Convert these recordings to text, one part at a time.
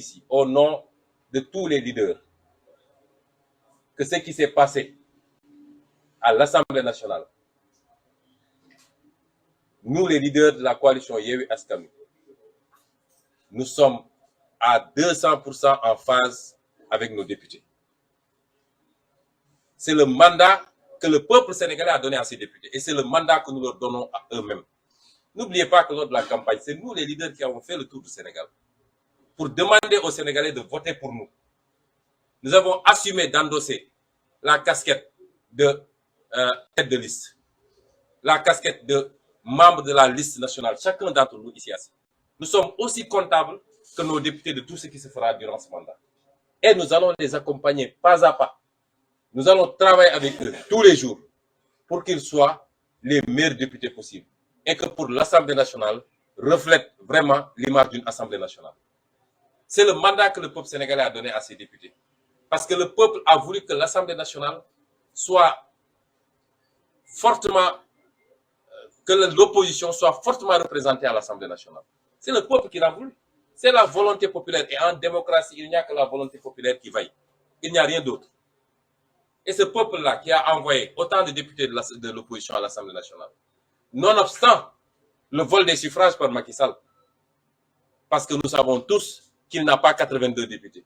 ici, au nom de tous les leaders, que ce qui s'est passé à l'Assemblée nationale, nous, les leaders de la coalition Yewwi Askan Wi, nous sommes à 200% en phase avec nos députés. C'est le mandat que le peuple sénégalais a donné à ses députés. Et c'est le mandat que nous leur donnons à eux-mêmes. N'oubliez pas que lors de la campagne, c'est nous les leaders qui avons fait le tour du Sénégal pour demander aux Sénégalais de voter pour nous. Nous avons assumé d'endosser la casquette de tête de liste, la casquette de membre de la liste nationale, chacun d'entre nous ici assis. Nous sommes aussi comptables que nos députés de tout ce qui se fera durant ce mandat. Et nous allons les accompagner pas à pas. Nous allons travailler avec eux tous les jours pour qu'ils soient les meilleurs députés possibles. Et que pour l'Assemblée nationale, reflète vraiment l'image d'une Assemblée nationale. C'est le mandat que le peuple sénégalais a donné à ses députés. Parce que le peuple a voulu que l'Assemblée nationale soit fortement, que l'opposition soit fortement représentée à l'Assemblée nationale. C'est le peuple qui l'a voulu. C'est la volonté populaire. Et en démocratie, il n'y a que la volonté populaire qui vaille. Il n'y a rien d'autre. Et ce peuple-là qui a envoyé autant de députés de l'opposition à l'Assemblée nationale, nonobstant le vol des suffrages par Macky Sall, parce que nous savons tous qu'il n'a pas 82 députés.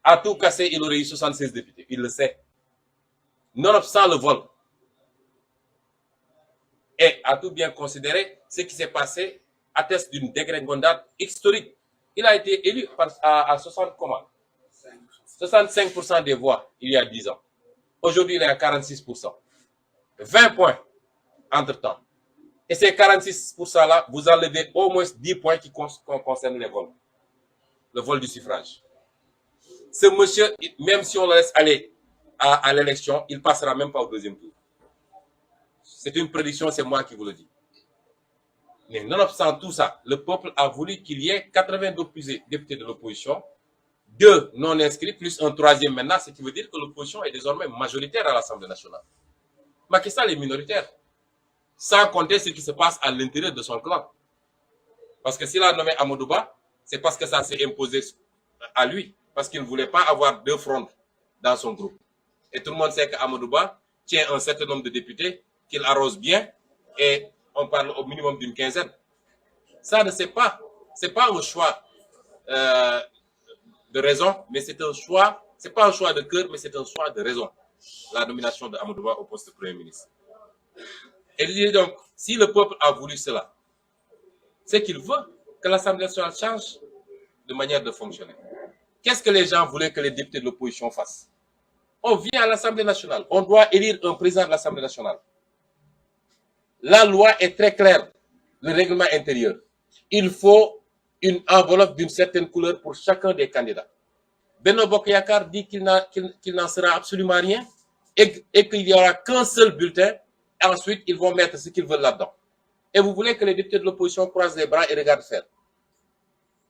À tout casser, il aurait eu 76 députés. Il le sait. Nonobstant le vol. Et à tout bien considérer, ce qui s'est passé atteste d'une dégringolade historique. Il a été élu à 65% des voix il y a 10 ans. Aujourd'hui, il est à 46%. 20 points entre-temps. Et ces 46%-là, vous enlevez au moins 10 points qui concernent les vols. Le vol du suffrage. Ce monsieur, même si on le laisse aller à l'élection, il ne passera même pas au deuxième tour. C'est une prédiction, c'est moi qui vous le dis. Mais nonobstant tout ça, le peuple a voulu qu'il y ait 82 députés de l'opposition, 2 non inscrits, plus un troisième maintenant, ce qui veut dire que l'opposition est désormais majoritaire à l'Assemblée nationale. Macky Sall est minoritaire, sans compter ce qui se passe à l'intérieur de son clan. Parce que s'il a nommé Amadou Ba, c'est parce que ça s'est imposé à lui, parce qu'il ne voulait pas avoir 2 fronts dans son groupe. Et tout le monde sait qu'Amadou Ba tient un certain nombre de députés qu'il arrose bien, et on parle au minimum d'une quinzaine. Ça ne c'est pas un choix de raison, mais c'est un choix, c'est pas un choix de cœur, mais c'est un choix de raison. La nomination de Amadou Ba au poste de Premier ministre. Et donc, si le peuple a voulu cela, c'est qu'il veut que l'Assemblée nationale change de manière de fonctionner. Qu'est-ce que les gens voulaient que les députés de l'opposition fassent? On vient à l'Assemblée nationale, on doit élire un président de l'Assemblée nationale. La loi est très claire, le règlement intérieur. Il faut une enveloppe d'une certaine couleur pour chacun des candidats. Benno Bokk Yakaar dit qu'il n'en sera absolument rien et qu'il n'y aura qu'un seul bulletin. Et ensuite, ils vont mettre ce qu'ils veulent là-dedans. Et vous voulez que les députés de l'opposition croisent les bras et regardent faire.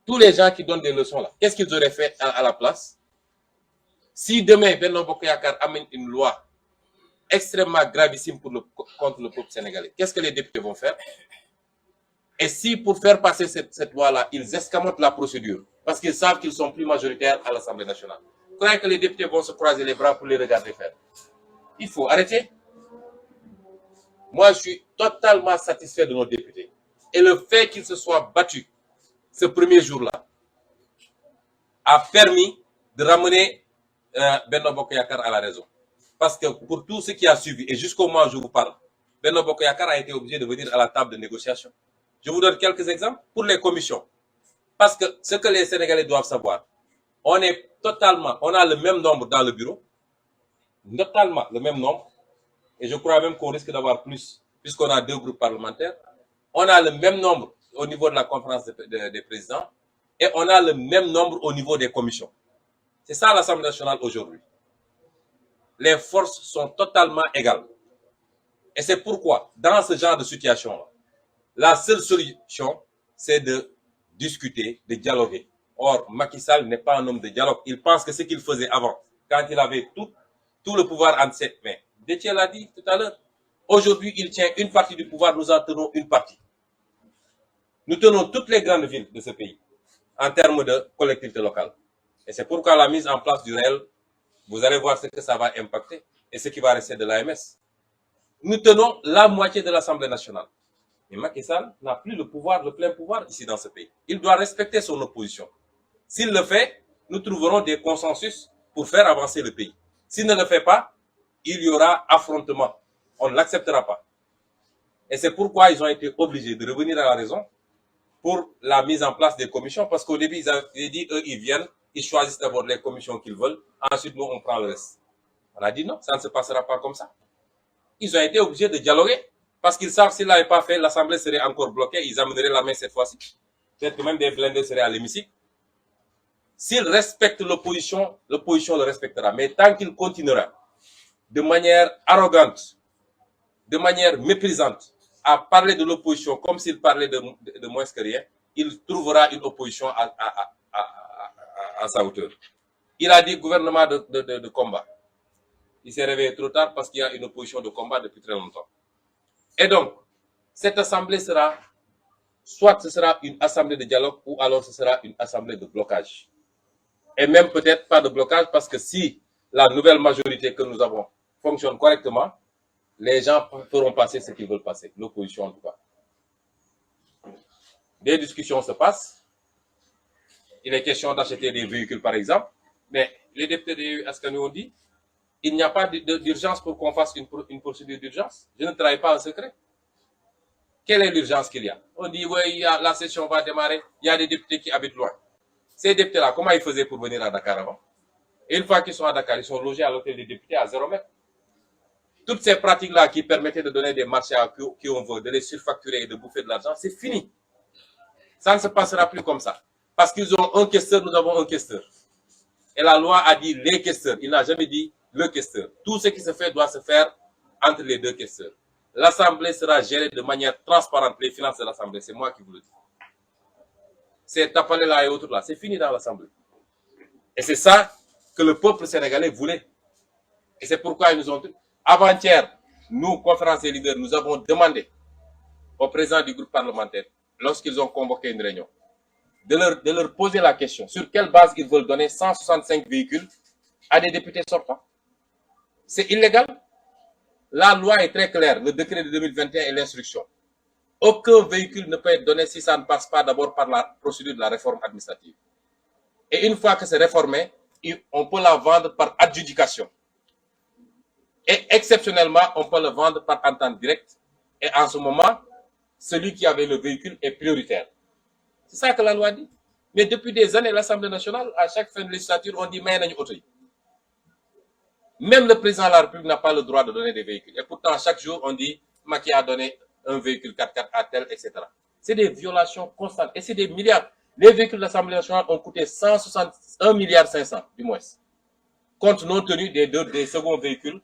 Tous les gens qui donnent des leçons là, qu'est-ce qu'ils auraient fait à la place? Si demain, Benno Bokk Yakaar amène une loi extrêmement gravissime contre le peuple sénégalais, qu'est-ce que les députés vont faire? Et si pour faire passer cette loi-là, ils escamotent la procédure, parce qu'ils savent qu'ils sont plus majoritaires à l'Assemblée nationale, vous croyez que les députés vont se croiser les bras pour les regarder faire? Il faut arrêter. Moi, je suis totalement satisfait de nos députés. Et le fait qu'ils se soient battus ce premier jour-là a permis de ramener Benno Bokk Yakaar à la raison. Parce que pour tout ce qui a suivi, et jusqu'au moment où je vous parle, Benno Bokk Yakaar a été obligé de venir à la table de négociation. Je vous donne quelques exemples pour les commissions. Parce que ce que les Sénégalais doivent savoir, on a le même nombre dans le bureau, totalement le même nombre, et je crois même qu'on risque d'avoir plus, puisqu'on a 2 groupes parlementaires. On a le même nombre au niveau de la conférence des présidents, et on a le même nombre au niveau des commissions. C'est ça l'Assemblée nationale aujourd'hui. Les forces sont totalement égales. Et c'est pourquoi, dans ce genre de situation-là, la seule solution, c'est de discuter, de dialoguer. Or, Macky Sall n'est pas un homme de dialogue. Il pense que ce qu'il faisait avant, quand il avait tout le pouvoir entre ses mains. Déthié l'a dit tout à l'heure. Aujourd'hui, il tient une partie du pouvoir, nous en tenons une partie. Nous tenons toutes les grandes villes de ce pays. en termes de collectivité locale. Et c'est pourquoi la mise en place du réel, vous allez voir ce que ça va impacter et ce qui va rester de l'AMS. Nous tenons la moitié de l'Assemblée nationale. Mais Macky Sall n'a plus le pouvoir, le plein pouvoir ici dans ce pays. Il doit respecter son opposition. S'il le fait, nous trouverons des consensus pour faire avancer le pays. S'il ne le fait pas, il y aura affrontement. On ne l'acceptera pas. Et c'est pourquoi ils ont été obligés de revenir à la raison pour la mise en place des commissions. Parce qu'au début, ils avaient dit, eux, ils viennent, ils choisissent d'abord les commissions qu'ils veulent. Ensuite, nous, on prend le reste. On a dit non, ça ne se passera pas comme ça. Ils ont été obligés de dialoguer. Parce qu'ils savent que s'ils ne l'avaient pas fait, l'Assemblée serait encore bloquée. Ils amèneraient la main cette fois-ci. Peut-être que même des blindés seraient à l'hémicycle. S'ils respectent l'opposition, l'opposition le respectera. Mais tant qu'il continuera de manière arrogante, de manière méprisante, à parler de l'opposition comme s'il parlait de moins que rien, il trouvera une opposition à sa hauteur. Il a dit gouvernement de combat. Il s'est réveillé trop tard parce qu'il y a une opposition de combat depuis très longtemps. Et donc, cette assemblée sera, soit ce sera une assemblée de dialogue ou alors ce sera une assemblée de blocage. Et même peut-être pas de blocage parce que si la nouvelle majorité que nous avons fonctionne correctement, les gens feront passer ce qu'ils veulent passer, l'opposition en tout cas. Des discussions se passent. Il est question d'acheter des véhicules par exemple, mais les députés de Askani ont dit il n'y a pas d'urgence pour qu'on fasse une procédure d'urgence. Je ne travaille pas en secret. Quelle est l'urgence qu'il y a? On dit, oui, la session va démarrer, il y a des députés qui habitent loin. Ces députés-là, comment ils faisaient pour venir à Dakar avant? Et une fois qu'ils sont à Dakar, ils sont logés à l'hôtel des députés à 0 mètre. Toutes ces pratiques-là qui permettaient de donner des marchés à qui on veut, de les surfacturer et de bouffer de l'argent, c'est fini. Ça ne se passera plus comme ça. Parce qu'ils ont un questeur, nous avons un questeur. Et la loi a dit les questeurs. Il n'a jamais dit le questeur. Tout ce qui se fait doit se faire entre les deux questeurs. L'Assemblée sera gérée de manière transparente. Les finances de l'Assemblée, c'est moi qui vous le dis. C'est tapalé là et autres là. C'est fini dans l'Assemblée. Et c'est ça que le peuple sénégalais voulait. Et c'est pourquoi ils nous ont dit. Avant-hier, nous, conférence des leaders, nous avons demandé au président du groupe parlementaire, lorsqu'ils ont convoqué une réunion, de leur poser la question sur quelle base ils veulent donner 165 véhicules à des députés sortants. C'est illégal. La loi est très claire, le décret de 2021 et l'instruction. Aucun véhicule ne peut être donné si ça ne passe pas d'abord par la procédure de la réforme administrative. Et une fois que c'est réformé, on peut la vendre par adjudication. Et exceptionnellement, on peut le vendre par entente directe. Et en ce moment, celui qui avait le véhicule est prioritaire. C'est ça que la loi dit. Mais depuis des années, l'Assemblée nationale, à chaque fin de législature, on dit « mais auto ». Même le président de la République n'a pas le droit de donner des véhicules. Et pourtant, chaque jour, on dit « Macky a donné un véhicule 4x4 à tel, etc. » C'est des violations constantes. Et c'est des milliards. Les véhicules de l'Assemblée nationale ont coûté 161,5 milliards du moins. Compte non tenu des seconds véhicules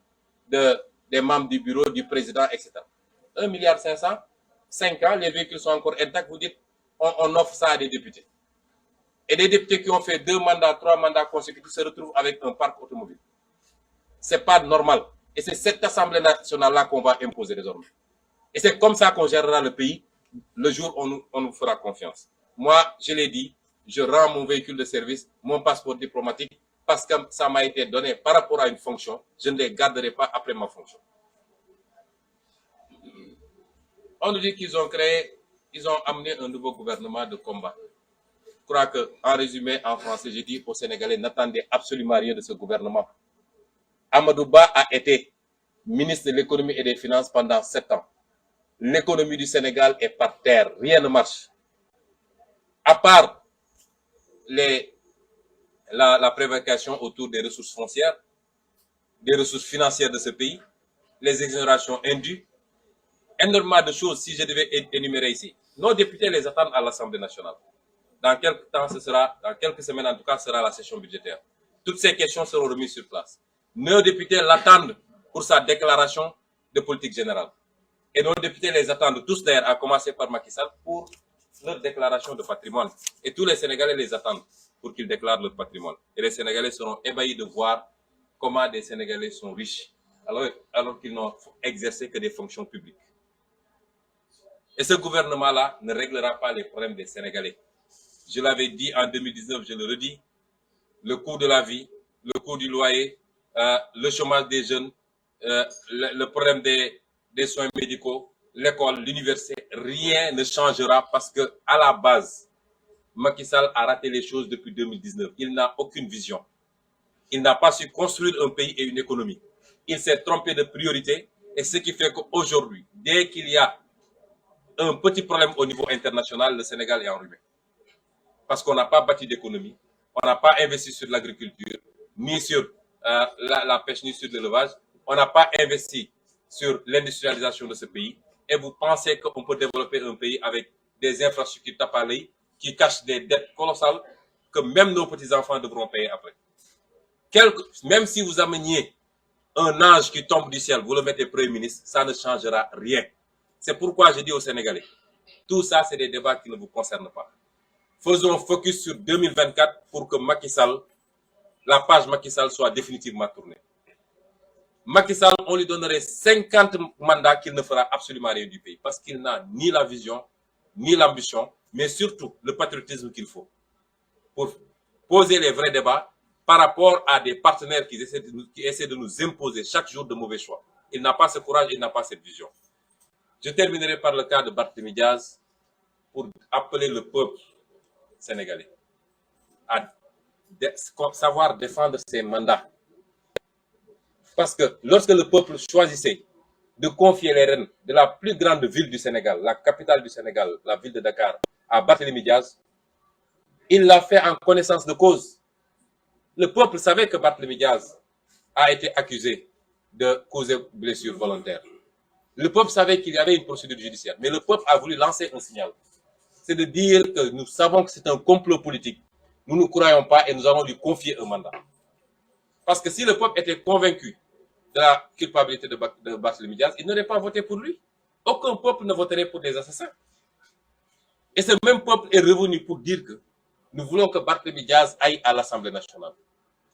des membres du bureau, du président, etc. 1,5 milliard, 5 ans, les véhicules sont encore intacts. Vous dites, on offre ça à des députés. Et des députés qui ont fait 2 mandats, 3 mandats consécutifs se retrouvent avec un parc automobile. C'est pas normal. Et c'est cette Assemblée nationale-là qu'on va imposer désormais. Et c'est comme ça qu'on gérera le pays le jour où on nous fera confiance. Moi, je l'ai dit, je rends mon véhicule de service, mon passeport diplomatique, parce que ça m'a été donné par rapport à une fonction. Je ne les garderai pas après ma fonction. On nous dit qu'ils ont amené un nouveau gouvernement de combat. Je crois qu'en résumé, en français, j'ai dit aux Sénégalais, n'attendez absolument rien de ce gouvernement. Amadou Ba a été ministre de l'économie et des finances pendant 7 ans. L'économie du Sénégal est par terre. Rien ne marche. À part la prévarication autour des ressources foncières, des ressources financières de ce pays, les exonérations indues, énormément de choses, si je devais énumérer ici. Nos députés les attendent à l'Assemblée nationale. Dans quelques temps, dans quelques semaines en tout cas, sera la session budgétaire. Toutes ces questions seront remises sur place. Nos députés l'attendent pour sa déclaration de politique générale. Et nos députés les attendent tous d'ailleurs, à commencer par Macky Sall, pour leur déclaration de patrimoine. Et tous les Sénégalais les attendent pour qu'ils déclarent leur patrimoine. Et les Sénégalais seront ébahis de voir comment des Sénégalais sont riches, alors qu'ils n'ont exercé que des fonctions publiques. Et ce gouvernement-là ne réglera pas les problèmes des Sénégalais. Je l'avais dit en 2019, je le redis. Le coût de la vie, le coût du loyer, le chômage des jeunes, le problème des soins médicaux, l'école, l'université, rien ne changera parce que à la base, Macky Sall a raté les choses depuis 2019. Il n'a aucune vision. Il n'a pas su construire un pays et une économie. Il s'est trompé de priorité et ce qui fait qu'aujourd'hui, dès qu'il y a un petit problème au niveau international, le Sénégal est enrhumé. Parce qu'on n'a pas bâti d'économie, on n'a pas investi sur l'agriculture, ni sur la pêche, ni sur l'élevage. On n'a pas investi sur l'industrialisation de ce pays. Et vous pensez qu'on peut développer un pays avec des infrastructures tapes à l'œil qui cachent des dettes colossales que même nos petits-enfants devront payer après. Même si vous ameniez un ange qui tombe du ciel, vous le mettez Premier ministre, ça ne changera rien. C'est pourquoi je dis aux Sénégalais, tout ça, c'est des débats qui ne vous concernent pas. Faisons focus sur 2024 pour que Macky Sall, la page Macky Sall soit définitivement tournée. Macky Sall, on lui donnerait 50 mandats qu'il ne fera absolument rien du pays parce qu'il n'a ni la vision, ni l'ambition, mais surtout le patriotisme qu'il faut pour poser les vrais débats par rapport à des partenaires qui essaient de nous imposer chaque jour de mauvais choix. Il n'a pas ce courage, il n'a pas cette vision. Je terminerai par le cas de Barthélémy Diaz pour appeler le peuple sénégalais à savoir défendre ses mandats. Parce que lorsque le peuple choisissait de confier les rênes de la plus grande ville du Sénégal, la capitale du Sénégal, la ville de Dakar, à Barthélémy Diaz, il l'a fait en connaissance de cause. Le peuple savait que Barthélémy Diaz a été accusé de causer blessure volontaire. Le peuple savait qu'il y avait une procédure judiciaire, mais le peuple a voulu lancer un signal. C'est de dire que nous savons que c'est un complot politique. Nous ne croyons pas et nous allons lui confier un mandat. Parce que si le peuple était convaincu de la culpabilité de Barthélémy Diaz, il n'aurait pas voté pour lui. Aucun peuple ne voterait pour des assassins. Et ce même peuple est revenu pour dire que nous voulons que Barthélémy Diaz aille à l'Assemblée nationale.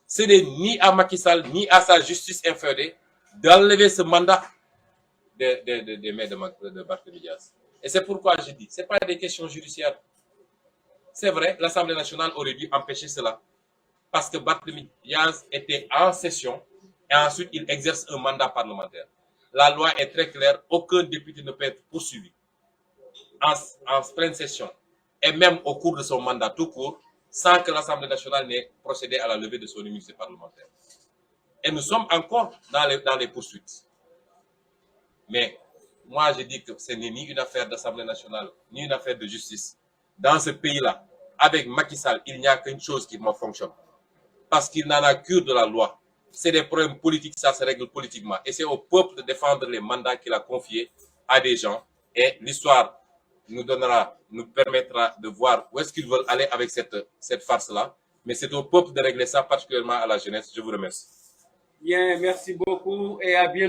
Ce n'est ni à Macky Sall, ni à sa justice inféodée d'enlever ce mandat des mains de Barthélémy Diaz. Et c'est pourquoi je dis, ce n'est pas des questions judiciaires. C'est vrai, l'Assemblée nationale aurait dû empêcher cela. Parce que Barthélémy Diaz était en session et ensuite il exerce un mandat parlementaire. La loi est très claire, aucun député ne peut être poursuivi en pleine session et même au cours de son mandat tout court sans que l'Assemblée nationale n'ait procédé à la levée de son immunité parlementaire. Et nous sommes encore dans les poursuites. Mais moi je dis que ce n'est ni une affaire d'Assemblée nationale, ni une affaire de justice. Dans ce pays-là, avec Macky Sall, il n'y a qu'une chose qui fonctionne. Parce qu'il n'en a cure de la loi. C'est des problèmes politiques, ça se règle politiquement. Et c'est au peuple de défendre les mandats qu'il a confiés à des gens. Et l'histoire nous permettra de voir où est-ce qu'ils veulent aller avec cette farce-là. Mais c'est au peuple de régler ça, particulièrement à la jeunesse. Je vous remercie. Bien, merci beaucoup et à bientôt.